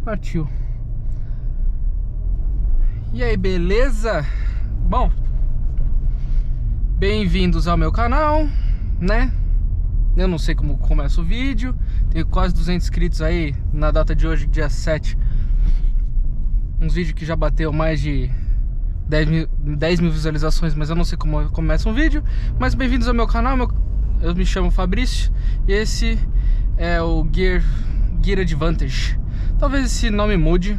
Partiu. E aí, beleza? Bom, bem-vindos ao meu canal, né? Eu não sei como começa o vídeo. Tenho quase 200 inscritos aí na data de hoje, dia 7. Uns vídeos que já bateu mais de 10 mil visualizações, mas eu não sei como começa um vídeo. Mas bem-vindos ao meu canal. Eu me chamo Fabrício e esse é o Gear Advantage. Talvez esse nome mude,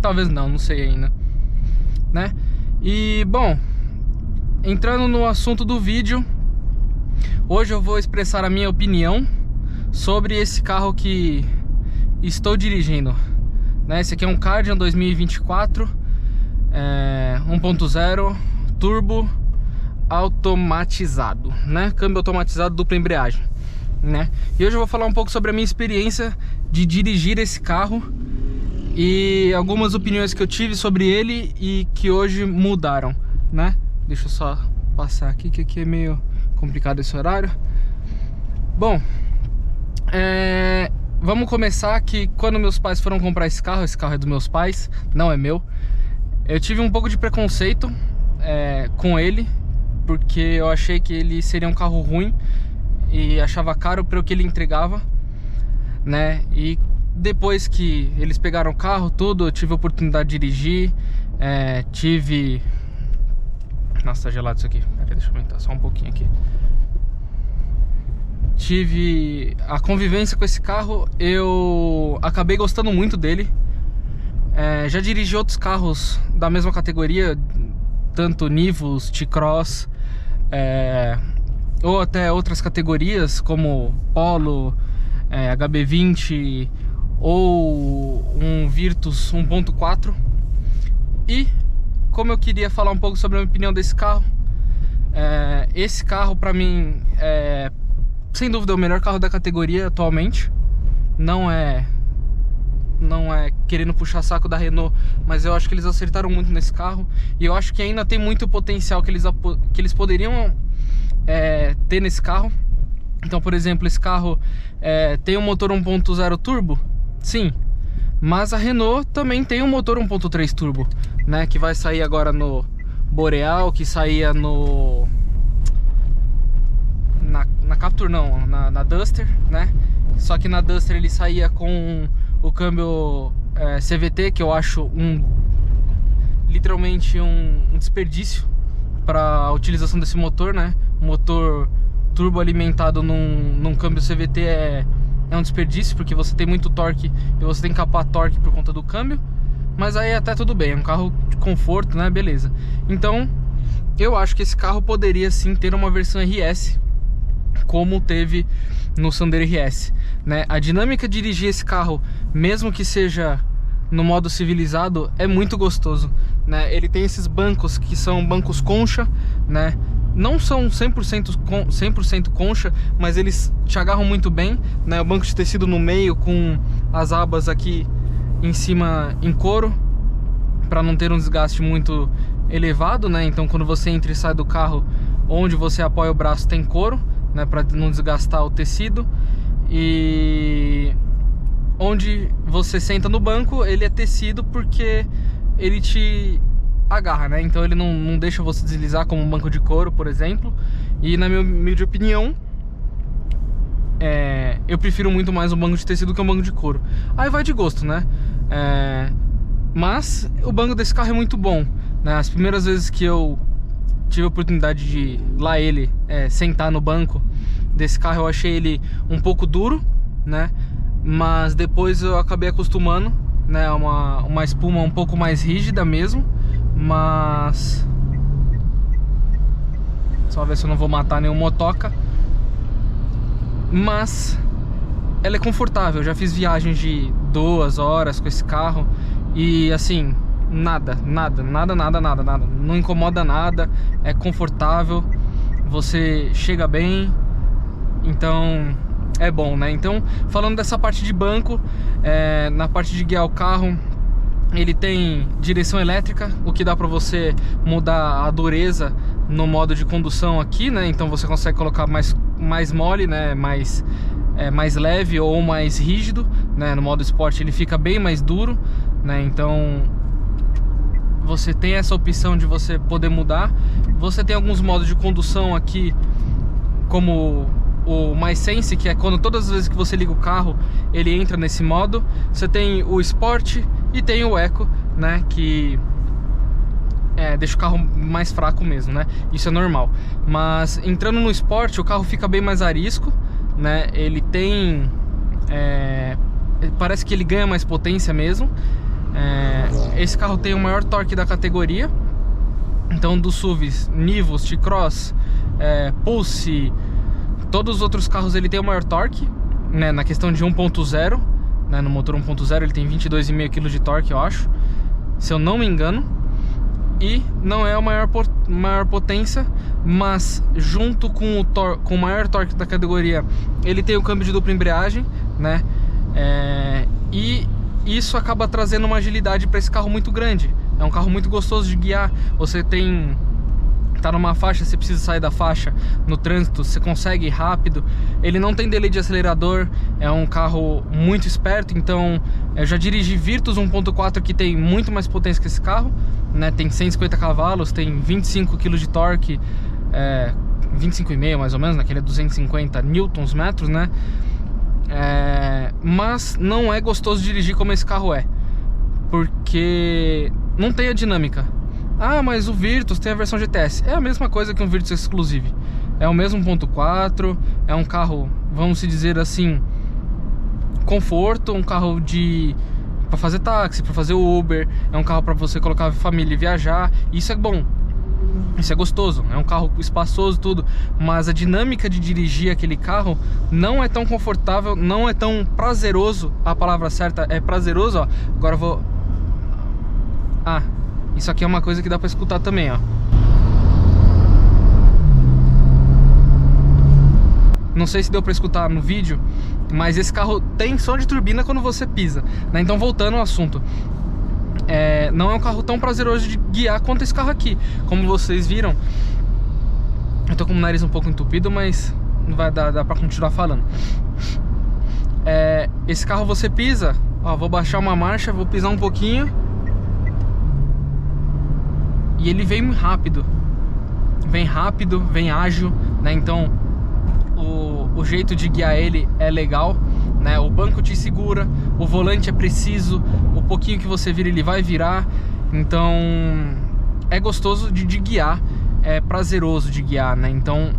talvez não sei ainda, né? E bom, entrando no assunto do vídeo, hoje eu vou expressar a minha opinião sobre esse carro que estou dirigindo, né? Esse aqui é um Kardian 2024 1.0 turbo automatizado, né? Câmbio automatizado, dupla embreagem, né? E hoje eu vou falar um pouco sobre a minha experiência de dirigir esse carro e algumas opiniões que eu tive sobre ele e que hoje mudaram, né? Deixa eu só passar aqui, que aqui é meio complicado esse horário. Bom, vamos começar que quando meus pais foram comprar esse carro é dos meus pais, não é meu. Eu tive um pouco de preconceito com ele, porque eu achei que ele seria um carro ruim e achava caro para o que ele entregava, né? E depois que eles pegaram o carro, tudo, eu tive a oportunidade de dirigir, Nossa, tá gelado isso aqui. Pera aí, deixa eu aumentar só um pouquinho aqui. Tive a convivência com esse carro, eu acabei gostando muito dele. Já dirigi outros carros da mesma categoria, tanto Nivus, T-Cross, ou até outras categorias como Polo, HB20 ou um Virtus 1.4. E como eu queria falar um pouco sobre a minha opinião desse carro, esse carro pra mim é sem dúvida o melhor carro da categoria atualmente. Não é querendo puxar saco da Renault, mas eu acho que eles acertaram muito nesse carro. E eu acho que ainda tem muito potencial que eles poderiam ter nesse carro. Então, por exemplo, esse carro tem um motor 1.0 turbo, sim, mas a Renault também tem um motor 1.3 turbo, né, que vai sair agora no Boreal, que saía na Captur, não, na Duster, né? Só que na Duster ele saía com o câmbio CVT, que eu acho literalmente um desperdício para a utilização desse motor, né? Motor turbo alimentado num câmbio CVT é um desperdício, porque você tem muito torque e você tem que capar torque por conta do câmbio. Mas aí até tudo bem, é um carro de conforto, né? Beleza. Então, eu acho que esse carro poderia sim ter uma versão RS, como teve no Sandero RS, né? A dinâmica de dirigir esse carro, mesmo que seja no modo civilizado, é muito gostoso, né? Ele tem esses bancos que são bancos concha, né? Não são 100% concha, mas eles te agarram muito bem, né? O banco de tecido no meio com as abas aqui em cima em couro, para não ter um desgaste muito elevado, né? Então quando você entra e sai do carro, onde você apoia o braço tem couro, né? Para não desgastar o tecido. E onde você senta no banco, ele é tecido porque ele te agarra, né? Então ele não deixa você deslizar como um banco de couro, por exemplo. E na minha humilde opinião, eu prefiro muito mais um banco de tecido que um banco de couro. Aí vai de gosto, né? Mas o banco desse carro é muito bom, né? As primeiras vezes que eu tive a oportunidade de sentar no banco desse carro, eu achei ele um pouco duro, né? Mas depois eu acabei acostumando, né? Uma espuma um pouco mais rígida mesmo. Mas só ver se eu não vou matar nenhum motoca. Mas ela é confortável. Eu já fiz viagens de 2 horas com esse carro e assim, nada. Não incomoda nada. É confortável. Você chega bem. Então é bom, né? Então, falando dessa parte de banco, na parte de guiar o carro, ele tem direção elétrica, o que dá para você mudar a dureza no modo de condução aqui, né? Então você consegue colocar mais mole, né? Mais leve ou mais rígido, né? No modo esporte ele fica bem mais duro, né? Então você tem essa opção de você poder mudar. Você tem alguns modos de condução aqui, como o MySense, que é quando todas as vezes que você liga o carro, ele entra nesse modo. Você tem o Sport e tem o Eco, né, que deixa o carro mais fraco mesmo, né? Isso é normal. Mas entrando no Sport, o carro fica bem mais arisco, né? Ele tem... parece que ele ganha mais potência mesmo. Esse carro tem o maior torque da categoria. Então dos SUVs, Nivus, T-Cross, Pulse, todos os outros carros ele tem o maior torque, né? Na questão de 1.0, né? No motor 1.0 ele tem 22,5 kg de torque, eu acho, se eu não me engano. E não é a maior potência, mas junto com o maior torque da categoria, ele tem o câmbio de dupla embreagem, né? E isso acaba trazendo uma agilidade para esse carro muito grande. É um carro muito gostoso de guiar. Você tá numa faixa, você precisa sair da faixa no trânsito, você consegue ir rápido. Ele não tem delay de acelerador, é um carro muito esperto. então eu já dirigi Virtus 1.4 que tem muito mais potência que esse carro, né? Tem 150 cavalos, tem 25 kg de torque, 25,5 mais ou menos, né? Que ele é 250 Nm, né? Mas não é gostoso de dirigir como esse carro é, porque não tem a dinâmica. Ah, mas o Virtus tem a versão GTS. É a mesma coisa que um Virtus Exclusive. É o mesmo 1.4. É um carro, vamos dizer assim, conforto. Um carro para fazer táxi, para fazer Uber. É um carro para você colocar a família e viajar. Isso é bom. Isso é gostoso. É um carro espaçoso, tudo. Mas a dinâmica de dirigir aquele carro não é tão confortável, não é tão prazeroso. A palavra certa é prazeroso, ó. Agora eu vou... isso aqui é uma coisa que dá pra escutar também, ó. Não sei se deu pra escutar no vídeo, mas esse carro tem som de turbina quando você pisa, né? Então, voltando ao assunto, não é um carro tão prazeroso de guiar quanto esse carro aqui. Como vocês viram, eu tô com o nariz um pouco entupido, mas não vai dar pra continuar falando. Esse carro você pisa, ó, vou baixar uma marcha, vou pisar um pouquinho e ele vem rápido, vem ágil, né? Então o jeito de guiar ele é legal, né? O banco te segura, o volante é preciso, o pouquinho que você vira ele vai virar. Então é gostoso de guiar, é prazeroso de guiar, né? Então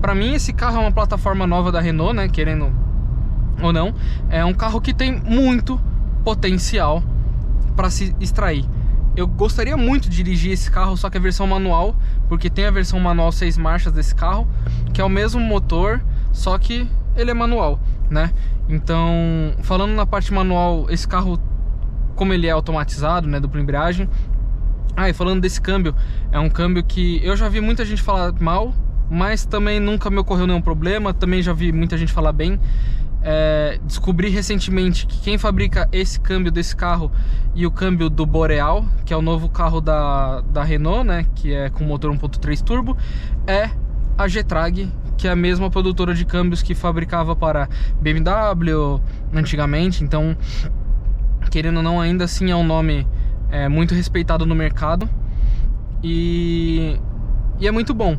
pra mim esse carro é uma plataforma nova da Renault, né? Querendo ou não, é um carro que tem muito potencial para se extrair. Eu gostaria muito de dirigir esse carro, só que a versão manual, porque tem a versão manual 6 marchas desse carro, que é o mesmo motor, só que ele é manual, né? Então, falando na parte manual, esse carro, como ele é automatizado, né, dupla embreagem. E falando desse câmbio, é um câmbio que eu já vi muita gente falar mal, mas também nunca me ocorreu nenhum problema. Também já vi muita gente falar bem. Descobri recentemente que quem fabrica esse câmbio desse carro e o câmbio do Boreal, que é o novo carro da Renault, né, que é com motor 1.3 turbo, é a Getrag, que é a mesma produtora de câmbios que fabricava para BMW antigamente. Então, querendo ou não, ainda assim é um nome muito respeitado no mercado e é muito bom.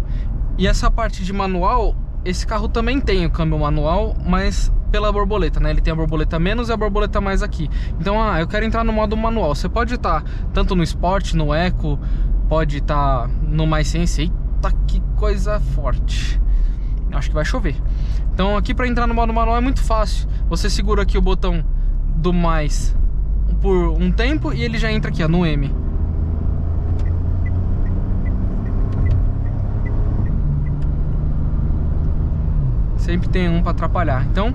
E essa parte de manual, esse carro também tem o câmbio manual, mas pela borboleta, né? Ele tem a borboleta menos e a borboleta mais aqui. Então, eu quero entrar no modo manual. Você pode estar tanto no Sport, no Eco, pode estar no MySense. Eita, que coisa forte. Acho que vai chover. Então, aqui para entrar no modo manual é muito fácil. Você segura aqui o botão do mais por um tempo e ele já entra aqui, ó, no M. Sempre tem um para atrapalhar. Então,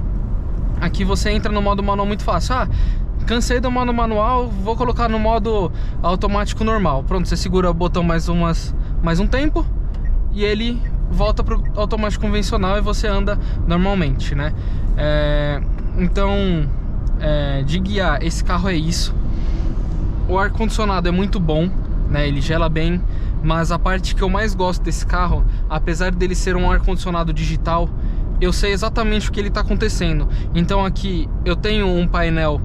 aqui você entra no modo manual muito fácil. Cansei do modo manual, vou colocar no modo automático normal. Pronto, você segura o botão mais um tempo e ele volta pro automático convencional e você anda normalmente, né? Então, de guiar, esse carro é isso. O ar-condicionado é muito bom, né? Ele gela bem. Mas a parte que eu mais gosto desse carro, apesar dele ser um ar-condicionado digital, eu sei exatamente o que ele está acontecendo. Então aqui eu tenho um painel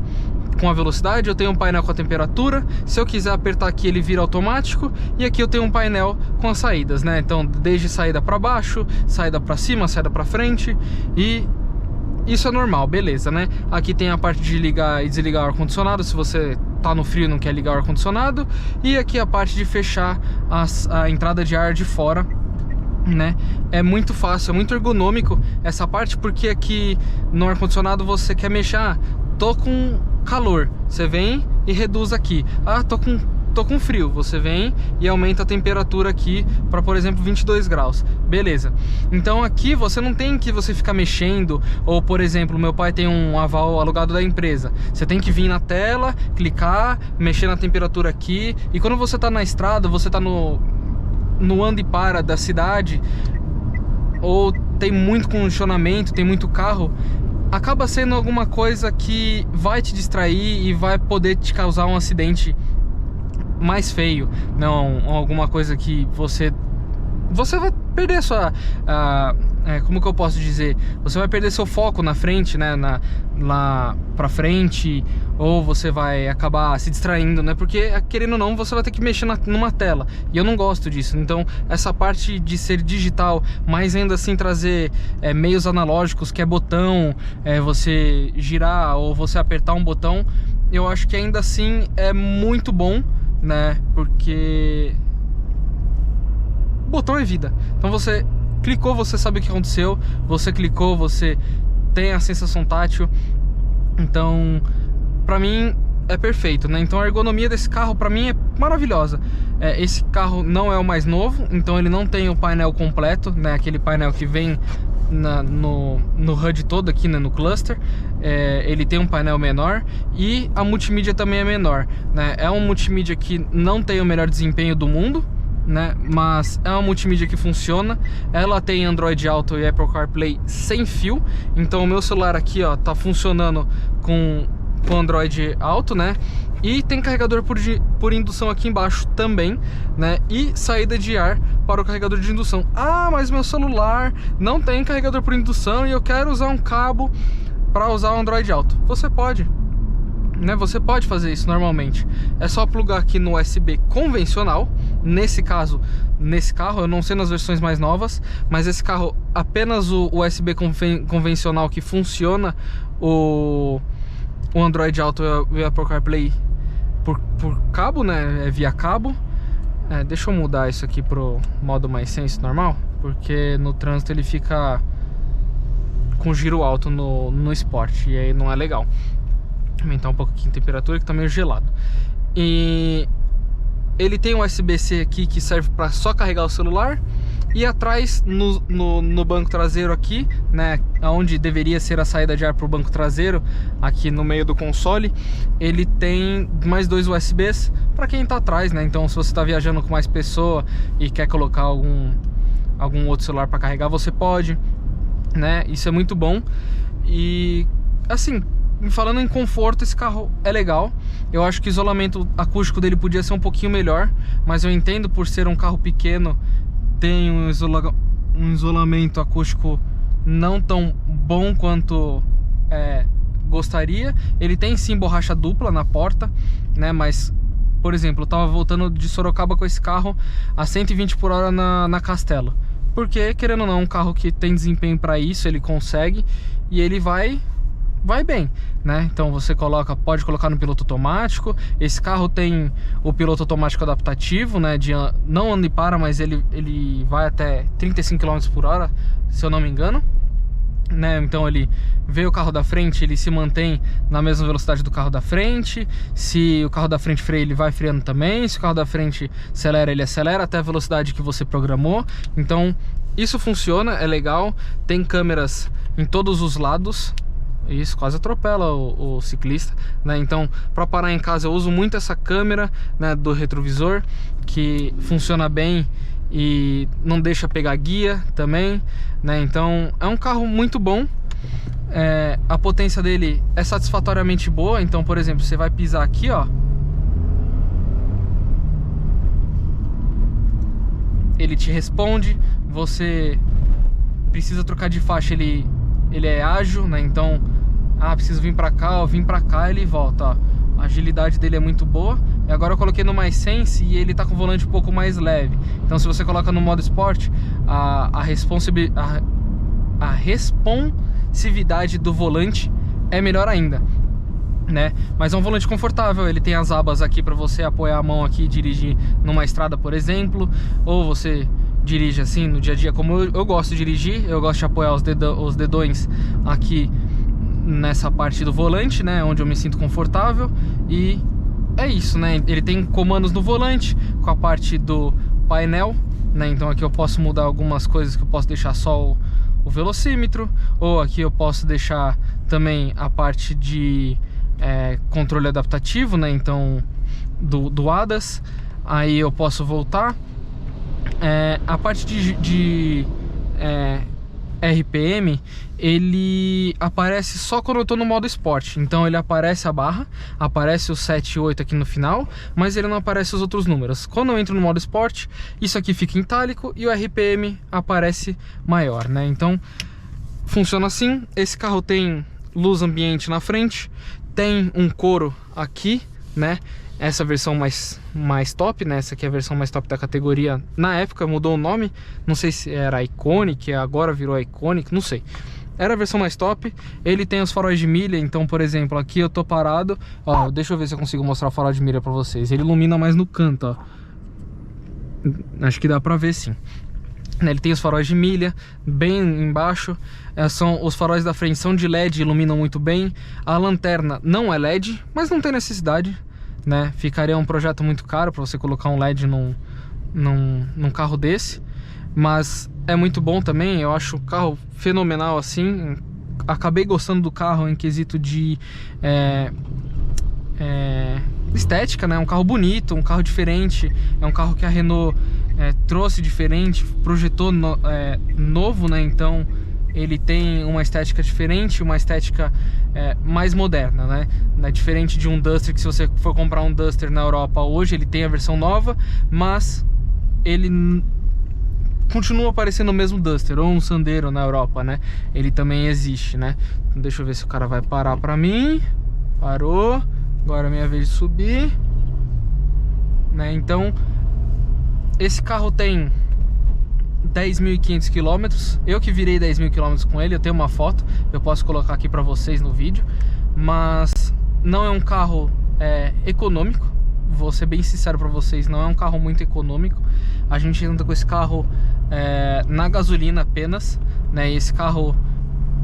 com a velocidade, eu tenho um painel com a temperatura. Se eu quiser apertar aqui, ele vira automático. E aqui eu tenho um painel com as saídas, né? Então desde saída para baixo, saída para cima, saída para frente. E isso é normal, beleza, né? Aqui tem a parte de ligar e desligar o ar-condicionado, se você tá no frio e não quer ligar o ar-condicionado. E aqui a parte de fechar a entrada de ar de fora, né? É muito fácil, é muito ergonômico essa parte, porque aqui no ar-condicionado você quer mexer, tô com calor, você vem e reduz aqui. Tô com frio, você vem e aumenta a temperatura aqui para, por exemplo, 22 graus. Beleza. Então aqui você não tem que você ficar mexendo, ou por exemplo, meu pai tem um aval alugado da empresa. Você tem que vir na tela, clicar, mexer na temperatura aqui. E quando você tá na estrada, você tá no anda e para da cidade, ou tem muito congestionamento, tem muito carro, acaba sendo alguma coisa que vai te distrair e vai poder te causar um acidente mais feio, não alguma coisa que você vai perder sua como que eu posso dizer, você vai perder seu foco na frente, né, lá pra frente, ou você vai acabar se distraindo, né, porque querendo ou não você vai ter que mexer numa tela, e eu não gosto disso. Então essa parte de ser digital, mas ainda assim trazer meios analógicos, que é botão, você girar ou você apertar um botão, eu acho que ainda assim é muito bom, né, porque botão é vida. Então você clicou, você sabe o que aconteceu, você clicou, você tem a sensação tátil. Então pra mim é perfeito, né? Então a ergonomia desse carro pra mim é maravilhosa. Esse carro não é o mais novo, então ele não tem o painel completo, né? Aquele painel que vem no HUD todo aqui, né, no cluster. Ele tem um painel menor e a multimídia também é menor, né? É um multimídia que não tem o melhor desempenho do mundo, né? Mas é uma multimídia que funciona. Ela tem Android Auto e Apple CarPlay sem fio. Então o meu celular aqui, ó, tá funcionando com Android Auto, né? E tem carregador por indução aqui embaixo também, né? E saída de ar para o carregador de indução. Ah, mas meu celular não tem carregador por indução e eu quero usar um cabo para usar o Android Auto. Você pode, né? Você pode fazer isso normalmente. É só plugar aqui no USB convencional. Nesse caso, nesse carro, eu não sei nas versões mais novas, mas esse carro, apenas o USB convencional que funciona o Android Auto e o Apple CarPlay por cabo, né? É via cabo. Deixa eu mudar isso aqui pro modo mais sense normal, porque no trânsito ele fica com giro alto no Sport, e aí não é legal. Aumentar um pouquinho a temperatura, que tá meio gelado. E ele tem um USB-C aqui que serve para só carregar o celular. E atrás, no banco traseiro aqui, né, onde deveria ser a saída de ar para o banco traseiro, aqui no meio do console, ele tem mais 2 USBs para quem está atrás, né? Então se você está viajando com mais pessoa e quer colocar algum outro celular para carregar, você pode, né? Isso é muito bom. E assim, falando em conforto, esse carro é legal. Eu acho que o isolamento acústico dele podia ser um pouquinho melhor, mas eu entendo, por ser um carro pequeno, tem um isolamento acústico não tão bom quanto gostaria. Ele tem sim borracha dupla na porta, né? Mas, por exemplo, eu tava voltando de Sorocaba com esse carro a 120 por hora na Castelo, porque, querendo ou não, um carro que tem desempenho para isso, ele consegue, e ele vai bem, né? Então você pode colocar no piloto automático. Esse carro tem o piloto automático adaptativo, né? Não anda e para, mas ele vai até 35 km por hora, se eu não me engano, né? Então ele vê o carro da frente, ele se mantém na mesma velocidade do carro da frente. Se o carro da frente freia, ele vai freando também. Se o carro da frente acelera, ele acelera até a velocidade que você programou. Então isso funciona, é legal. Tem câmeras em todos os lados. Isso, quase atropela o ciclista, né? Então, para parar em casa, eu uso muito essa câmera, né, do retrovisor, que funciona bem e não deixa pegar guia também, né? Então, é um carro muito bom. A potência dele é satisfatoriamente boa. Então, por exemplo, você vai pisar aqui, ó, ele te responde. Você precisa trocar de faixa, ele é ágil, né? Então, preciso vir pra cá, ó, vim pra cá, ele volta, ó. A agilidade dele é muito boa. E agora eu coloquei no Mais Sense e ele tá com o volante um pouco mais leve. Então se você coloca no modo Sport, a responsividade do volante é melhor ainda, né? Mas é um volante confortável, ele tem as abas aqui para você apoiar a mão aqui e dirigir numa estrada, por exemplo. Ou você dirige assim no dia a dia, como eu gosto de dirigir. Eu gosto de apoiar os dedões aqui nessa parte do volante, né, onde eu me sinto confortável. E é isso, né? Ele tem comandos no volante com a parte do painel, né? Então aqui eu posso mudar algumas coisas, que eu posso deixar só o velocímetro, ou aqui eu posso deixar também a parte de controle adaptativo, né? Então do ADAS. Aí eu posso voltar. A parte de RPM, ele aparece só quando eu tô no modo esporte. Então ele aparece a barra, aparece o 7 e 8 aqui no final, mas ele não aparece os outros números. Quando eu entro no modo esporte, isso aqui fica em itálico e o RPM aparece maior, né? Então funciona assim. Esse carro tem luz ambiente na frente, tem um couro aqui, né? Essa versão mais top, né? Essa aqui é a versão mais top da categoria. Na época mudou o nome, não sei se era Iconic, agora virou Iconic, não sei. Era a versão mais top. Ele tem os faróis de milha, então, por exemplo, aqui eu tô parado, ó, deixa eu ver se eu consigo mostrar o farol de milha pra vocês. Ele ilumina mais no canto, ó. Acho que dá pra ver sim. Ele tem os faróis de milha bem embaixo. Os faróis da frente são de LED, iluminam muito bem. A lanterna não é LED, mas não tem necessidade, né? Ficaria um projeto muito caro para você colocar um LED num carro desse. Mas é muito bom também. Eu acho o carro fenomenal assim. Acabei gostando do carro em quesito de estética, né? Um carro bonito, um carro diferente. É um carro que a Renault trouxe diferente, projetou novo, né? Então ele tem uma estética diferente, uma estética mais moderna, né? É diferente de um Duster, que se você for comprar um Duster na Europa hoje, ele tem a versão nova, mas ele continua parecendo o mesmo Duster, ou um Sandero na Europa, né? Ele também existe, né? Deixa eu ver se o cara vai parar pra mim. Parou. Agora é minha vez de subir, né? Então esse carro tem 10.500 km. Eu que virei 10.000 km com ele. Eu tenho uma foto, eu posso colocar aqui pra vocês no vídeo. Mas não é um carro econômico. Vou ser bem sincero pra vocês, não é um carro muito econômico. A gente anda com esse carro na gasolina apenas, né? E esse carro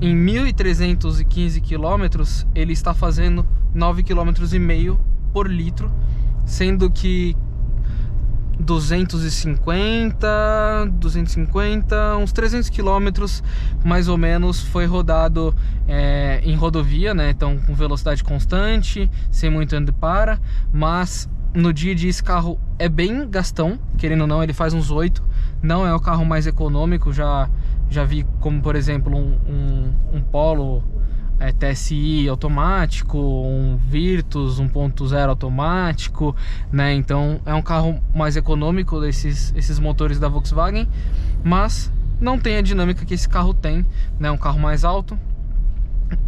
em 1.315 km ele está fazendo 9,5 km por litro, sendo que 250, uns 300 km mais ou menos foi rodado em rodovia, né? Então com velocidade constante, sem muito ando e para. Mas no dia a dia esse carro é bem gastão, querendo ou não, ele faz uns 8. Não é o carro mais econômico, já vi como, por exemplo, um Polo TSI automático, um Virtus 1.0 automático, né? Então é um carro mais econômico desses motores da Volkswagen, mas não tem a dinâmica que esse carro tem, né? Um carro mais alto.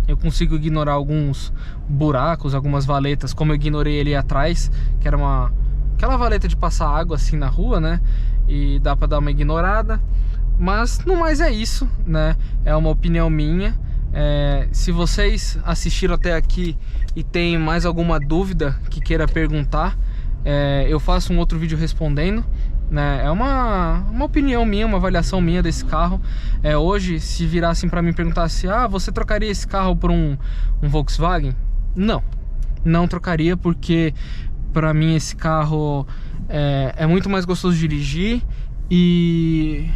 Eu consigo ignorar alguns buracos, algumas valetas, como eu ignorei ele atrás, que era aquela valeta de passar água assim na rua, né? E dá pra dar uma ignorada. Mas no mais é isso, né? É uma opinião minha. Se vocês assistiram até aqui e tem mais alguma dúvida que queira perguntar, eu faço um outro vídeo respondendo, né? É uma opinião minha, uma avaliação minha desse carro. Hoje, se virassem para mim e perguntassem: você trocaria esse carro por um Volkswagen? Não trocaria, porque para mim esse carro é muito mais gostoso de dirigir. E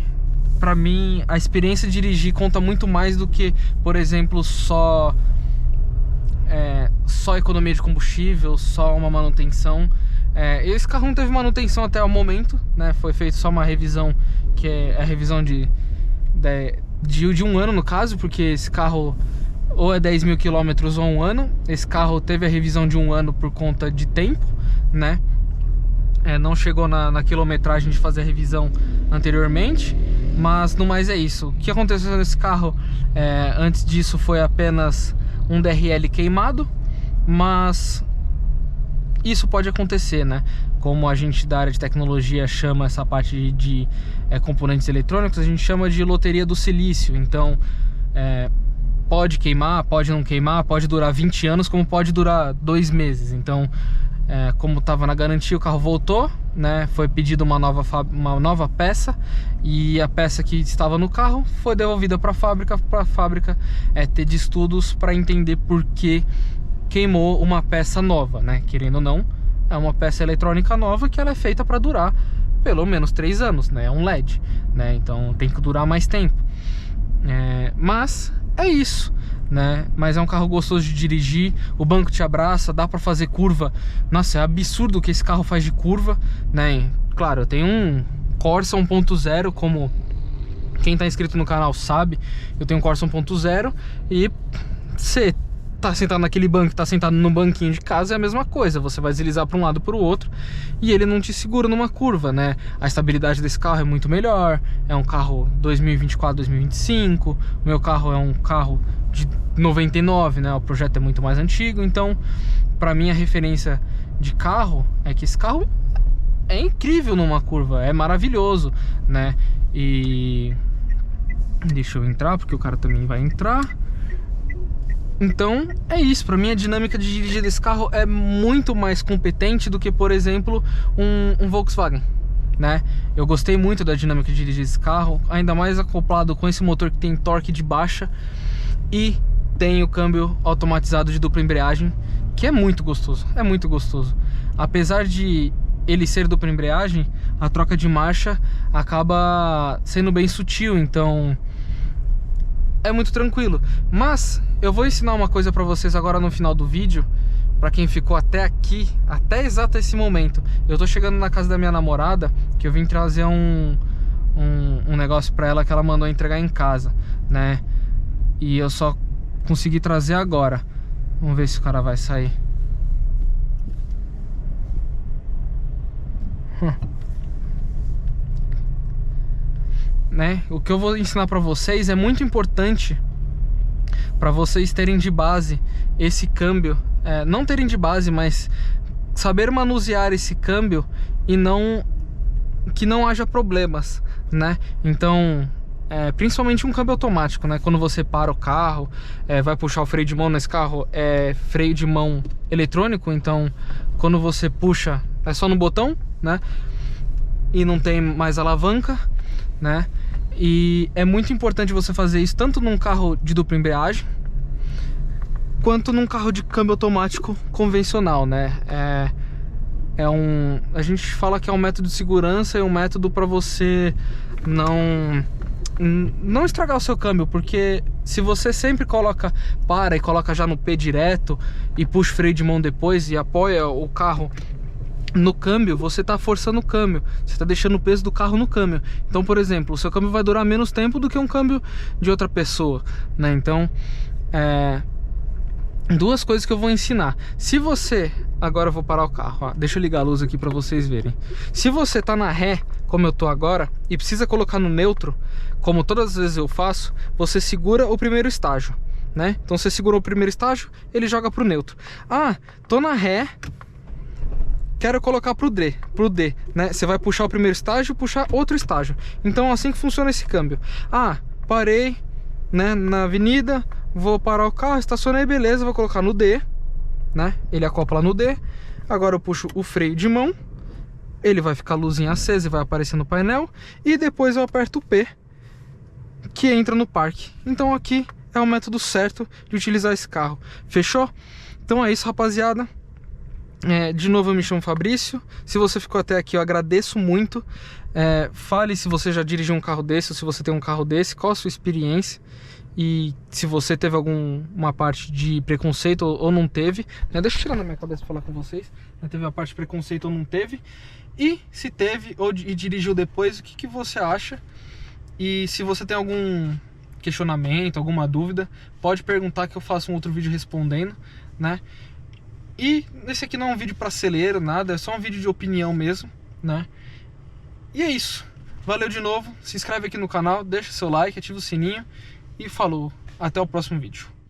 pra mim a experiência de dirigir conta muito mais do que, por exemplo, só economia de combustível, só uma manutenção. Esse carro não teve manutenção até o momento, né? Foi feito só uma revisão, que é a revisão de um ano no caso, porque esse carro ou é 10.000 km ou um ano. Esse carro teve a revisão de um ano por conta de tempo, né? Não chegou na quilometragem de fazer a revisão anteriormente. Mas no mais é isso. O que aconteceu nesse carro antes disso foi apenas um DRL queimado, mas isso pode acontecer, né? Como a gente da área de tecnologia chama essa parte de componentes eletrônicos, a gente chama de loteria do silício. Então pode queimar, pode não queimar, pode durar 20 anos, como pode durar 2 meses. Então como estava na garantia, o carro voltou, né? Foi pedido uma nova peça, e a peça que estava no carro foi devolvida para a fábrica ter de estudos para entender por que queimou uma peça nova, né? Querendo ou não, é uma peça eletrônica nova que ela é feita para durar pelo menos 3 anos, né? É um LED, né? Então tem que durar mais tempo. Mas é isso, né? Mas é um carro gostoso de dirigir, o banco te abraça, dá pra fazer curva. Nossa, é absurdo o que esse carro faz de curva, né? Claro, eu tenho um Corsa 1.0, como quem tá inscrito no canal sabe, eu tenho um Corsa 1.0, e você tá sentado naquele banco, tá sentado no banquinho de casa, é a mesma coisa, você vai deslizar para um lado para o outro e ele não te segura numa curva, né? A estabilidade desse carro é muito melhor, é um carro 2024, 2025, o meu carro é um carro de 99, né? O projeto é muito mais antigo, então para mim a referência de carro é que esse carro é incrível numa curva, é maravilhoso, né? E deixa eu entrar, porque o cara também vai entrar. Então é isso, para mim a dinâmica de dirigir desse carro é muito mais competente do que, por exemplo, um Volkswagen, né? Eu gostei muito da dinâmica de dirigir esse carro, ainda mais acoplado com esse motor que tem torque de baixa e tem o câmbio automatizado de dupla embreagem, que é muito gostoso, é muito gostoso. Apesar de ele ser dupla embreagem, a troca de marcha acaba sendo bem sutil, então é muito tranquilo. Mas eu vou ensinar uma coisa pra vocês agora no final do vídeo, pra quem ficou até aqui, até exato esse momento. Eu tô chegando na casa da minha namorada, que eu vim trazer um negócio pra ela que ela mandou entregar em casa, né? E eu só consegui trazer agora. Vamos ver se o cara vai sair. Né? O que eu vou ensinar para vocês é muito importante para vocês terem de base esse câmbio, não terem de base, mas saber manusear esse câmbio e que não haja problemas, né? Então, principalmente um câmbio automático, né? Quando você para o carro, vai puxar o freio de mão nesse carro, é freio de mão eletrônico, então quando você puxa é só no botão, né? E não tem mais alavanca, né? E é muito importante você fazer isso tanto num carro de dupla embreagem quanto num carro de câmbio automático convencional, né? A gente fala que é um método de segurança e um método para você não estragar o seu câmbio, porque se você sempre para e coloca já no P direto e puxa o freio de mão depois e apoia o carro no câmbio, você tá forçando o câmbio, você tá deixando o peso do carro no câmbio. Então, por exemplo, o seu câmbio vai durar menos tempo do que um câmbio de outra pessoa, né? Então, duas coisas que eu vou ensinar. Se você... Agora eu vou parar o carro, ó. Deixa eu ligar a luz aqui pra vocês verem. Se você tá na ré, como eu tô agora, e precisa colocar no neutro, como todas as vezes eu faço, você segura o primeiro estágio, né? Então você segurou o primeiro estágio, ele joga pro neutro. Ah, tô na ré, quero colocar pro D, né? Você vai puxar o primeiro estágio, puxar outro estágio. Então assim que funciona esse câmbio. Ah, parei, né, na avenida, vou parar o carro, estacionei, beleza, vou colocar no D, né? Ele acopla no D. Agora eu puxo o freio de mão, ele vai ficar a luzinha acesa e vai aparecer no painel. E depois eu aperto o P, que entra no parque. Então aqui é o método certo de utilizar esse carro. Fechou? Então é isso, rapaziada. De novo, eu me chamo Fabrício. Se você ficou até aqui, eu agradeço muito. Fale se você já dirigiu um carro desse, ou se você tem um carro desse, qual a sua experiência, e se você teve alguma parte de preconceito ou não teve, né? Deixa eu tirar na minha cabeça e falar com vocês, né? Teve a parte de preconceito ou não teve, e se teve e dirigiu depois, o que você acha? E se você tem algum questionamento, alguma dúvida, pode perguntar que eu faço um outro vídeo respondendo, né? E esse aqui não é um vídeo para celeiro, nada, é só um vídeo de opinião mesmo, né? E é isso. Valeu de novo, se inscreve aqui no canal, deixa seu like, ativa o sininho e falou, até o próximo vídeo.